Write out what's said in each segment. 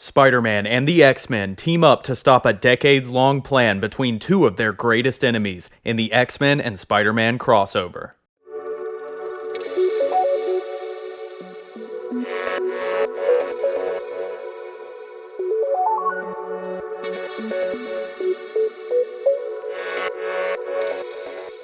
Spider-Man and the X-Men team up to stop a decades-long plan between two of their greatest enemies in the X-Men and Spider-Man crossover.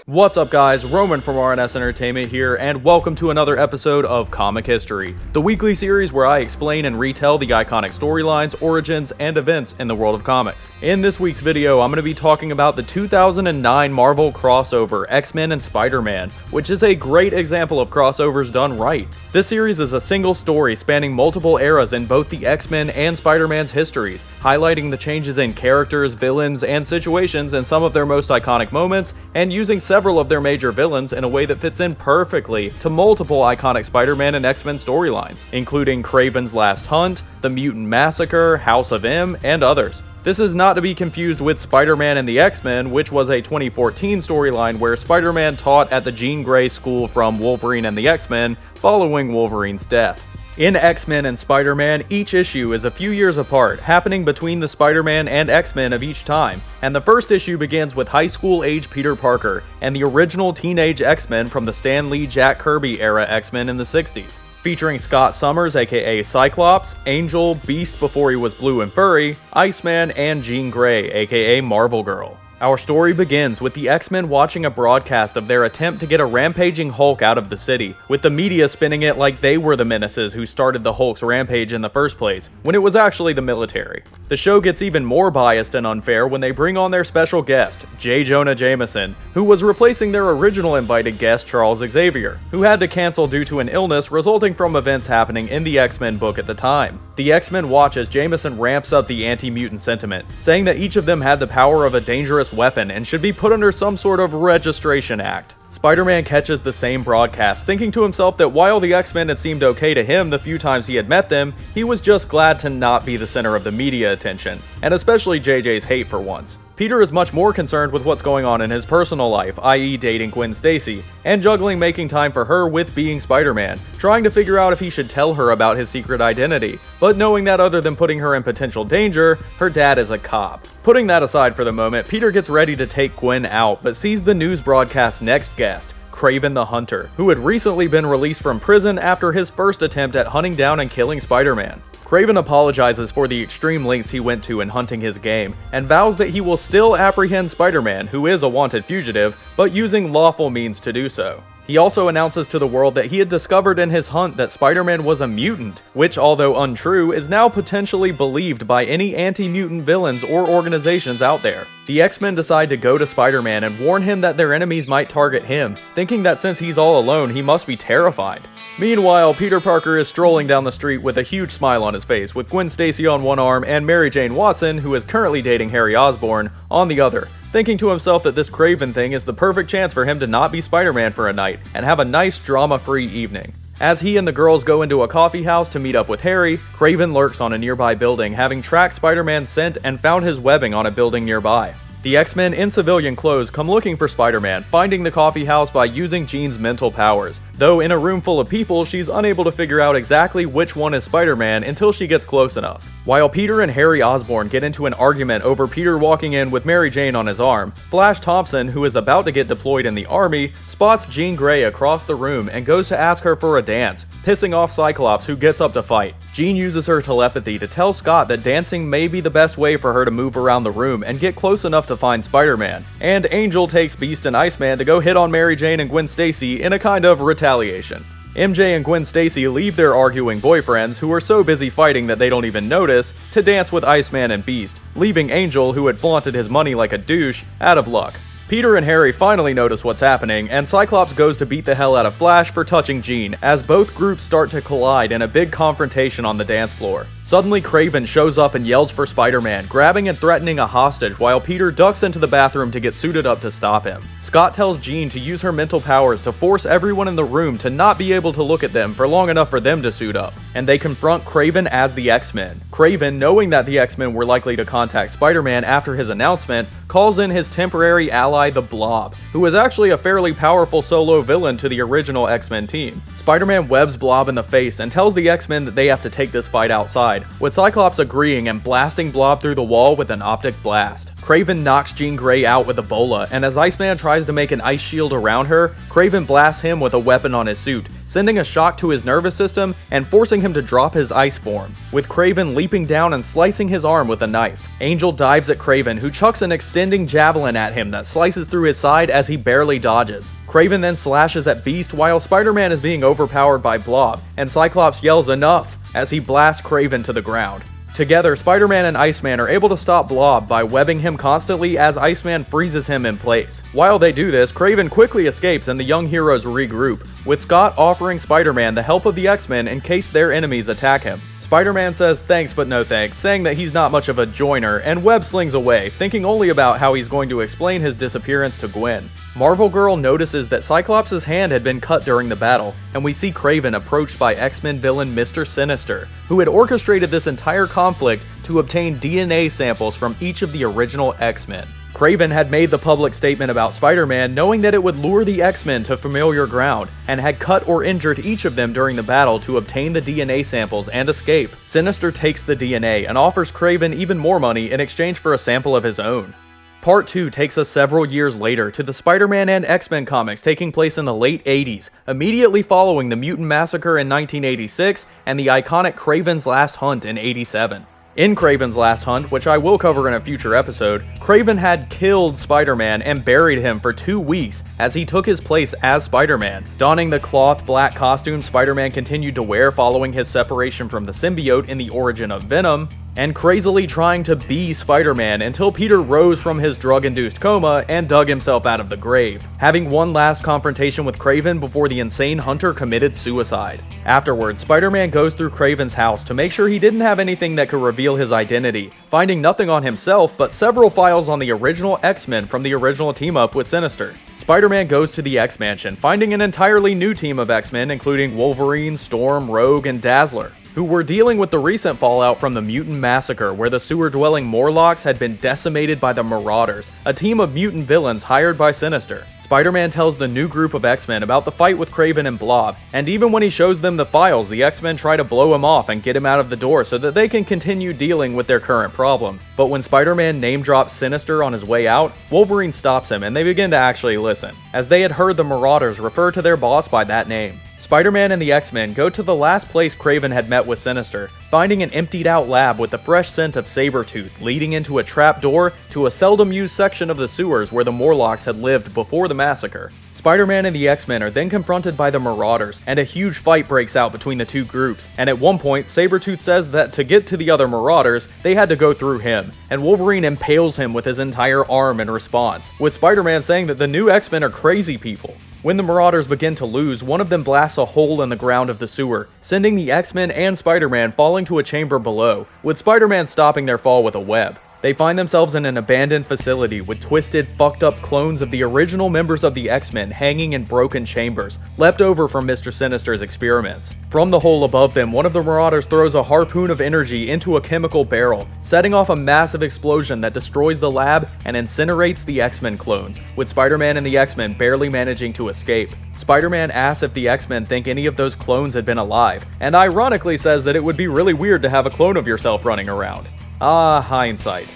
What's up guys, Roman from RNS Entertainment here, and welcome to another episode of Comic History, the weekly series where I explain and retell the iconic storylines, origins, and events in the world of comics. In this week's video, I'm going to be talking about the 2009 Marvel crossover X-Men and Spider-Man, which is a great example of crossovers done right. This series is a single story spanning multiple eras in both the X-Men and Spider-Man's histories, highlighting the changes in characters, villains, and situations in some of their most iconic moments, and using several of their major villains in a way that fits in perfectly to multiple iconic Spider-Man and X-Men storylines, including Kraven's Last Hunt, the Mutant Massacre, House of M, and others. This is not to be confused with Spider-Man and the X-Men, which was a 2014 storyline where Spider-Man taught at the Jean Grey School from Wolverine and the X-Men following Wolverine's death. In X-Men and Spider-Man, each issue is a few years apart, happening between the Spider-Man and X-Men of each time, and the first issue begins with high school-age Peter Parker and the original teenage X-Men from the Stan Lee Jack Kirby era X-Men in the 60s, featuring Scott Summers aka Cyclops, Angel, Beast before he was blue and furry, Iceman, and Jean Grey aka Marvel Girl. Our story begins with the X-Men watching a broadcast of their attempt to get a rampaging Hulk out of the city, with the media spinning it like they were the menaces who started the Hulk's rampage in the first place, when it was actually the military. The show gets even more biased and unfair when they bring on their special guest, J. Jonah Jameson, who was replacing their original invited guest Charles Xavier, who had to cancel due to an illness resulting from events happening in the X-Men book at the time. The X-Men watch as Jameson ramps up the anti-mutant sentiment, saying that each of them had the power of a dangerous weapon and should be put under some sort of registration act. Spider-Man catches the same broadcast, thinking to himself that while the X-Men had seemed okay to him the few times he had met them, he was just glad to not be the center of the media attention, and especially JJ's hate for once. Peter is much more concerned with what's going on in his personal life, i.e. dating Gwen Stacy, and juggling making time for her with being Spider-Man, trying to figure out if he should tell her about his secret identity, but knowing that other than putting her in potential danger, her dad is a cop. Putting that aside for the moment, Peter gets ready to take Gwen out, but sees the news broadcast's next guest, Kraven the Hunter, who had recently been released from prison after his first attempt at hunting down and killing Spider-Man. Kraven apologizes for the extreme lengths he went to in hunting his game, and vows that he will still apprehend Spider-Man, who is a wanted fugitive, but using lawful means to do so. He also announces to the world that he had discovered in his hunt that Spider-Man was a mutant, which, although untrue, is now potentially believed by any anti-mutant villains or organizations out there. The X-Men decide to go to Spider-Man and warn him that their enemies might target him, thinking that since he's all alone, he must be terrified. Meanwhile, Peter Parker is strolling down the street with a huge smile on his face, with Gwen Stacy on one arm and Mary Jane Watson, who is currently dating Harry Osborn, on the other, thinking to himself that this Kraven thing is the perfect chance for him to not be Spider-Man for a night and have a nice drama-free evening. As he and the girls go into a coffee house to meet up with Harry, Kraven lurks on a nearby building, having tracked Spider-Man's scent and found his webbing on a building nearby. The X-Men in civilian clothes come looking for Spider-Man, finding the coffee house by using Jean's mental powers, though in a room full of people, she's unable to figure out exactly which one is Spider-Man until she gets close enough. While Peter and Harry Osborn get into an argument over Peter walking in with Mary Jane on his arm, Flash Thompson, who is about to get deployed in the army, spots Jean Grey across the room and goes to ask her for a dance, pissing off Cyclops, who gets up to fight. Jean uses her telepathy to tell Scott that dancing may be the best way for her to move around the room and get close enough to find Spider-Man, and Angel takes Beast and Iceman to go hit on Mary Jane and Gwen Stacy in a kind of retaliation. MJ and Gwen Stacy leave their arguing boyfriends, who are so busy fighting that they don't even notice, to dance with Iceman and Beast, leaving Angel, who had flaunted his money like a douche, out of luck. Peter and Harry finally notice what's happening, and Cyclops goes to beat the hell out of Flash for touching Jean, as both groups start to collide in a big confrontation on the dance floor. Suddenly, Kraven shows up and yells for Spider-Man, grabbing and threatening a hostage while Peter ducks into the bathroom to get suited up to stop him. Scott tells Jean to use her mental powers to force everyone in the room to not be able to look at them for long enough for them to suit up, and they confront Kraven as the X-Men. Kraven, knowing that the X-Men were likely to contact Spider-Man after his announcement, calls in his temporary ally, the Blob, who is actually a fairly powerful solo villain to the original X-Men team. Spider-Man webs Blob in the face and tells the X-Men that they have to take this fight outside, side, with Cyclops agreeing and blasting Blob through the wall with an optic blast. Kraven knocks Jean Grey out with Ebola, and as Iceman tries to make an ice shield around her, Kraven blasts him with a weapon on his suit, sending a shock to his nervous system and forcing him to drop his ice form, with Kraven leaping down and slicing his arm with a knife. Angel dives at Kraven, who chucks an extending javelin at him that slices through his side as he barely dodges. Kraven then slashes at Beast while Spider-Man is being overpowered by Blob, and Cyclops yells "enough" as he blasts Kraven to the ground. Together, Spider-Man and Iceman are able to stop Blob by webbing him constantly as Iceman freezes him in place. While they do this, Kraven quickly escapes and the young heroes regroup, with Scott offering Spider-Man the help of the X-Men in case their enemies attack him. Spider-Man says thanks but no thanks, saying that he's not much of a joiner, and Webb slings away, thinking only about how he's going to explain his disappearance to Gwen. Marvel Girl notices that Cyclops' hand had been cut during the battle, and we see Kraven approached by X-Men villain Mr. Sinister, who had orchestrated this entire conflict to obtain DNA samples from each of the original X-Men. Kraven had made the public statement about Spider-Man knowing that it would lure the X-Men to familiar ground, and had cut or injured each of them during the battle to obtain the DNA samples and escape. Sinister takes the DNA and offers Kraven even more money in exchange for a sample of his own. Part 2 takes us several years later to the Spider-Man and X-Men comics taking place in the late 80s, immediately following the Mutant Massacre in 1986 and the iconic Kraven's Last Hunt in 87. In Kraven's Last Hunt, which I will cover in a future episode, Kraven had killed Spider-Man and buried him for 2 weeks as he took his place as Spider-Man, donning the cloth black costume Spider-Man continued to wear following his separation from the symbiote in the origin of Venom, and crazily trying to be Spider-Man until Peter rose from his drug-induced coma and dug himself out of the grave, having one last confrontation with Kraven before the insane Hunter committed suicide. Afterwards, Spider-Man goes through Kraven's house to make sure he didn't have anything that could reveal his identity, finding nothing on himself but several files on the original X-Men from the original team-up with Sinister. Spider-Man goes to the X-Mansion, finding an entirely new team of X-Men including Wolverine, Storm, Rogue, and Dazzler, who were dealing with the recent fallout from the Mutant Massacre, where the sewer-dwelling Morlocks had been decimated by the Marauders, a team of mutant villains hired by Sinister. Spider-Man tells the new group of X-Men about the fight with Kraven and Blob, and even when he shows them the files, the X-Men try to blow him off and get him out of the door so that they can continue dealing with their current problem. But when Spider-Man name-drops Sinister on his way out, Wolverine stops him and they begin to actually listen, as they had heard the Marauders refer to their boss by that name. Spider-Man and the X-Men go to the last place Kraven had met with Sinister, finding an emptied-out lab with the fresh scent of Sabretooth leading into a trap door to a seldom-used section of the sewers where the Morlocks had lived before the massacre. Spider-Man and the X-Men are then confronted by the Marauders, and a huge fight breaks out between the two groups, and at one point, Sabretooth says that to get to the other Marauders, they had to go through him, and Wolverine impales him with his entire arm in response, with Spider-Man saying that the new X-Men are crazy people. When the Marauders begin to lose, one of them blasts a hole in the ground of the sewer, sending the X-Men and Spider-Man falling to a chamber below, with Spider-Man stopping their fall with a web. They find themselves in an abandoned facility with twisted, fucked up clones of the original members of the X-Men hanging in broken chambers, left over from Mr. Sinister's experiments. From the hole above them, one of the Marauders throws a harpoon of energy into a chemical barrel, setting off a massive explosion that destroys the lab and incinerates the X-Men clones, with Spider-Man and the X-Men barely managing to escape. Spider-Man asks if the X-Men think any of those clones had been alive, and ironically says that it would be really weird to have a clone of yourself running around. Ah, hindsight.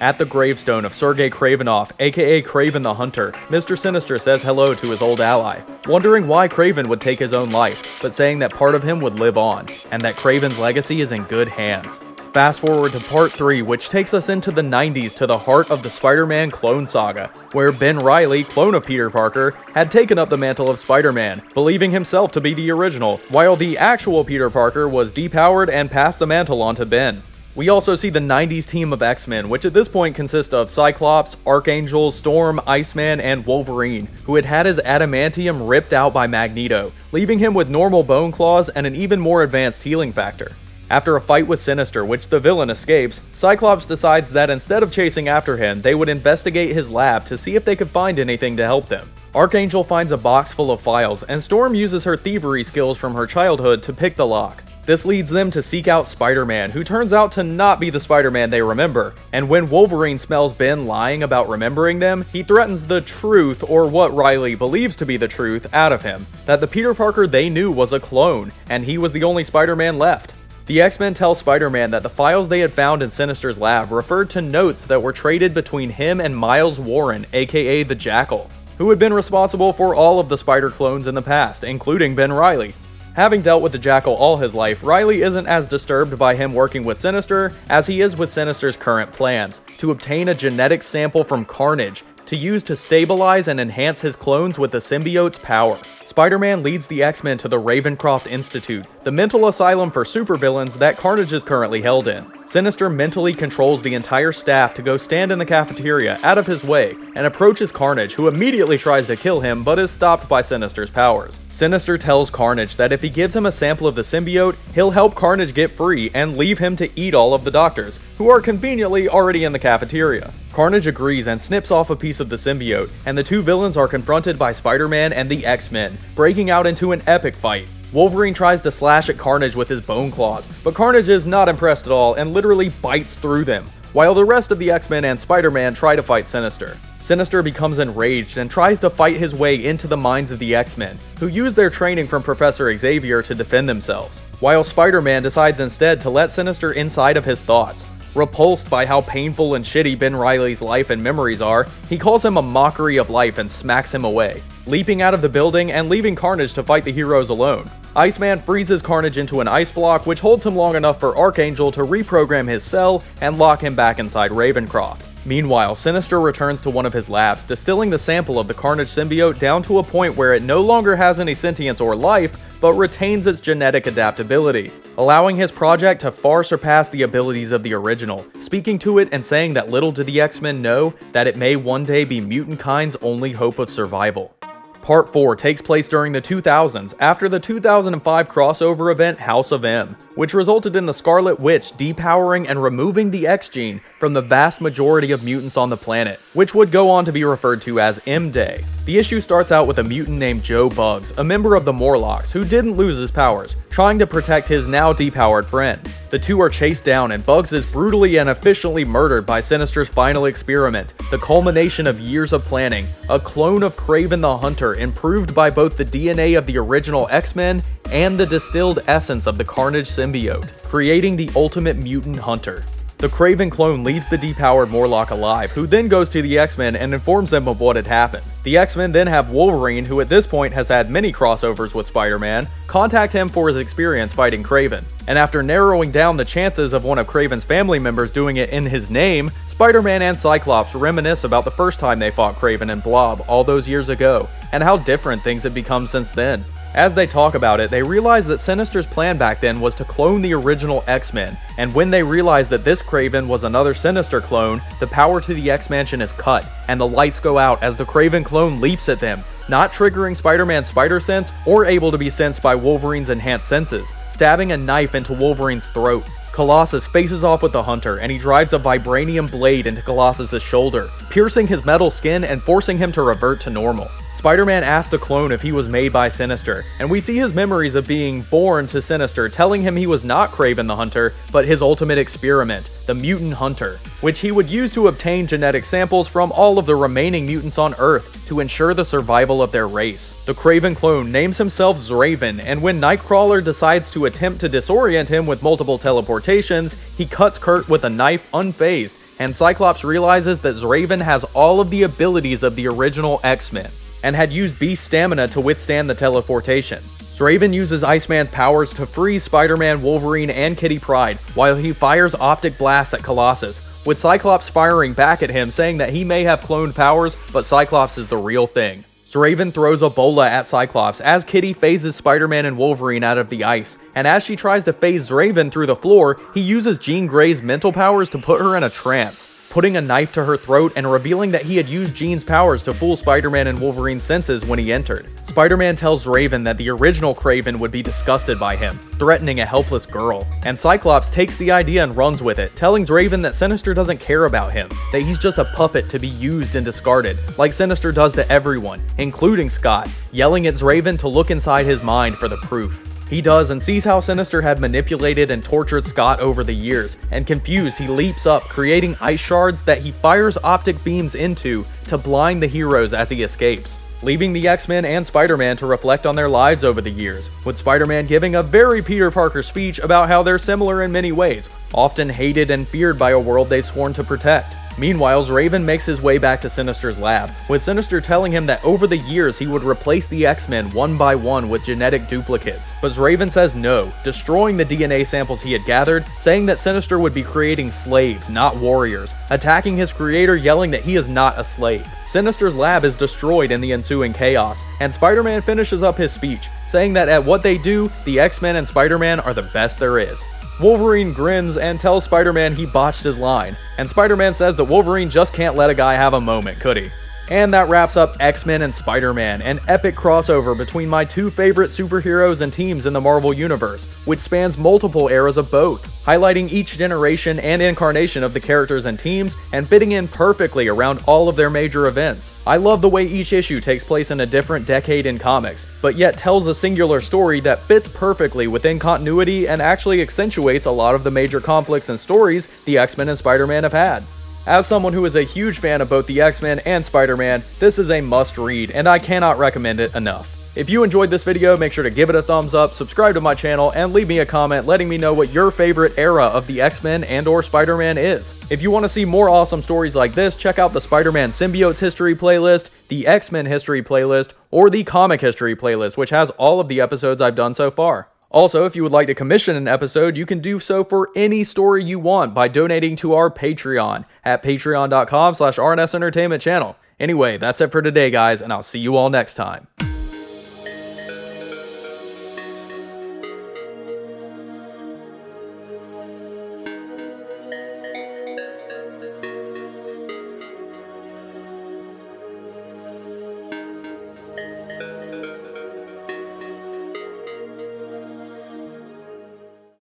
At the gravestone of Sergei Kravinoff, aka Kraven the Hunter, Mr. Sinister says hello to his old ally, wondering why Kraven would take his own life, but saying that part of him would live on, and that Kraven's legacy is in good hands. Fast forward to part 3, which takes us into the 90s to the heart of the Spider-Man Clone Saga, where Ben Reilly, clone of Peter Parker, had taken up the mantle of Spider-Man, believing himself to be the original, while the actual Peter Parker was depowered and passed the mantle on to Ben. We also see the 90s team of X-Men, which at this point consists of Cyclops, Archangel, Storm, Iceman, and Wolverine, who had had his adamantium ripped out by Magneto, leaving him with normal bone claws and an even more advanced healing factor. After a fight with Sinister, which the villain escapes, Cyclops decides that instead of chasing after him, they would investigate his lab to see if they could find anything to help them. Archangel finds a box full of files, and Storm uses her thievery skills from her childhood to pick the lock. This leads them to seek out Spider-Man, who turns out to not be the Spider-Man they remember, and when Wolverine smells Ben lying about remembering them, he threatens the truth, or what Reilly believes to be the truth, out of him, that the Peter Parker they knew was a clone, and he was the only Spider-Man left. The X-Men tell Spider-Man that the files they had found in Sinister's lab referred to notes that were traded between him and Miles Warren, aka the Jackal, who had been responsible for all of the Spider clones in the past, including Ben Reilly. Having dealt with the Jackal all his life, Reilly isn't as disturbed by him working with Sinister as he is with Sinister's current plans, to obtain a genetic sample from Carnage, to use to stabilize and enhance his clones with the symbiote's power. Spider-Man leads the X-Men to the Ravencroft Institute, the mental asylum for supervillains that Carnage is currently held in. Sinister mentally controls the entire staff to go stand in the cafeteria out of his way and approaches Carnage, who immediately tries to kill him but is stopped by Sinister's powers. Sinister tells Carnage that if he gives him a sample of the symbiote, he'll help Carnage get free and leave him to eat all of the doctors, who are conveniently already in the cafeteria. Carnage agrees and snips off a piece of the symbiote, and the two villains are confronted by Spider-Man and the X-Men, breaking out into an epic fight. Wolverine tries to slash at Carnage with his bone claws, but Carnage is not impressed at all and literally bites through them, while the rest of the X-Men and Spider-Man try to fight Sinister. Sinister becomes enraged and tries to fight his way into the minds of the X-Men, who use their training from Professor Xavier to defend themselves, while Spider-Man decides instead to let Sinister inside of his thoughts. Repulsed by how painful and shitty Ben Reilly's life and memories are, he calls him a mockery of life and smacks him away, leaping out of the building and leaving Carnage to fight the heroes alone. Iceman freezes Carnage into an ice block, which holds him long enough for Archangel to reprogram his cell and lock him back inside Ravencroft. Meanwhile, Sinister returns to one of his labs, distilling the sample of the Carnage symbiote down to a point where it no longer has any sentience or life, but retains its genetic adaptability, allowing his project to far surpass the abilities of the original, speaking to it and saying that little do the X-Men know that it may one day be mutant kind's only hope of survival. Part 4 takes place during the 2000s after the 2005 crossover event House of M, which resulted in the Scarlet Witch depowering and removing the X gene from the vast majority of mutants on the planet, which would go on to be referred to as M-Day. The issue starts out with a mutant named Joe Bugs, a member of the Morlocks, who didn't lose his powers, trying to protect his now depowered friend. The two are chased down and Bugs is brutally and efficiently murdered by Sinister's final experiment, the culmination of years of planning, a clone of Kraven the Hunter improved by both the DNA of the original X-Men and the distilled essence of the Carnage symbiote, creating the ultimate mutant hunter. The Kraven clone leaves the depowered Morlock alive, who then goes to the X-Men and informs them of what had happened. The X-Men then have Wolverine, who at this point has had many crossovers with Spider-Man, contact him for his experience fighting Kraven. And after narrowing down the chances of one of Kraven's family members doing it in his name, Spider-Man and Cyclops reminisce about the first time they fought Kraven and Blob all those years ago, and how different things have become since then. As they talk about it, they realize that Sinister's plan back then was to clone the original X-Men, and when they realize that this Kraven was another Sinister clone, the power to the X-Mansion is cut, and the lights go out as the Kraven clone leaps at them, not triggering Spider-Man's spider sense or able to be sensed by Wolverine's enhanced senses, stabbing a knife into Wolverine's throat. Colossus faces off with the Hunter, and he drives a vibranium blade into Colossus' shoulder, piercing his metal skin and forcing him to revert to normal. Spider-Man asks the clone if he was made by Sinister, and we see his memories of being born to Sinister telling him he was not Kraven the Hunter, but his ultimate experiment, the Mutant Hunter, which he would use to obtain genetic samples from all of the remaining mutants on Earth to ensure the survival of their race. The Kraven clone names himself Zraven, and when Nightcrawler decides to attempt to disorient him with multiple teleportations, he cuts Kurt with a knife unfazed, and Cyclops realizes that Zraven has all of the abilities of the original X-Men, and had used Beast's stamina to withstand the teleportation. Zraven uses Iceman's powers to freeze Spider-Man, Wolverine, and Kitty Pryde, while he fires optic blasts at Colossus, with Cyclops firing back at him saying that he may have cloned powers, but Cyclops is the real thing. Zraven throws a bola at Cyclops as Kitty phases Spider-Man and Wolverine out of the ice, and as she tries to phase Zraven through the floor, he uses Jean Grey's mental powers to put her in a trance, putting a knife to her throat and revealing that he had used Jean's powers to fool Spider-Man and Wolverine's senses when he entered. Spider-Man tells Zraven that the original Kraven would be disgusted by him, threatening a helpless girl, and Cyclops takes the idea and runs with it, telling Zraven that Sinister doesn't care about him, that he's just a puppet to be used and discarded, like Sinister does to everyone, including Scott, yelling at Zraven to look inside his mind for the proof. He does and sees how Sinister had manipulated and tortured Scott over the years, and confused he leaps up, creating ice shards that he fires optic beams into to blind the heroes as he escapes. leaving the X-Men and Spider-Man to reflect on their lives over the years, with Spider-Man giving a very Peter Parker speech about how they're similar in many ways, often hated and feared by a world they've sworn to protect. Meanwhile, Raven makes his way back to Sinister's lab, with Sinister telling him that over the years he would replace the X-Men one by one with genetic duplicates. But Raven says no, destroying the DNA samples he had gathered, saying that Sinister would be creating slaves, not warriors, attacking his creator, yelling that he is not a slave. Sinister's lab is destroyed in the ensuing chaos, and Spider-Man finishes up his speech, saying that at what they do, the X-Men and Spider-Man are the best there is. Wolverine grins and tells Spider-Man he botched his line, and Spider-Man says that Wolverine just can't let a guy have a moment, could he? And that wraps up X-Men and Spider-Man, an epic crossover between my two favorite superheroes and teams in the Marvel Universe, which spans multiple eras of both, highlighting each generation and incarnation of the characters and teams, and fitting in perfectly around all of their major events. I love the way each issue takes place in a different decade in comics, but yet tells a singular story that fits perfectly within continuity and actually accentuates a lot of the major conflicts and stories the X-Men and Spider-Man have had. As someone who is a huge fan of both the X-Men and Spider-Man, this is a must-read, and I cannot recommend it enough. If you enjoyed this video, make sure to give it a thumbs up, subscribe to my channel, and leave me a comment letting me know what your favorite era of the X-Men and/or Spider-Man is. If you want to see more awesome stories like this, check out the Spider-Man Symbiotes History playlist, the X-Men History playlist, or the Comic History playlist, which has all of the episodes I've done so far. Also, if you would like to commission an episode, you can do so for any story you want by donating to our Patreon at patreon.com/RNS Entertainment Channel. Anyway, that's it for today, guys, and I'll see you all next time.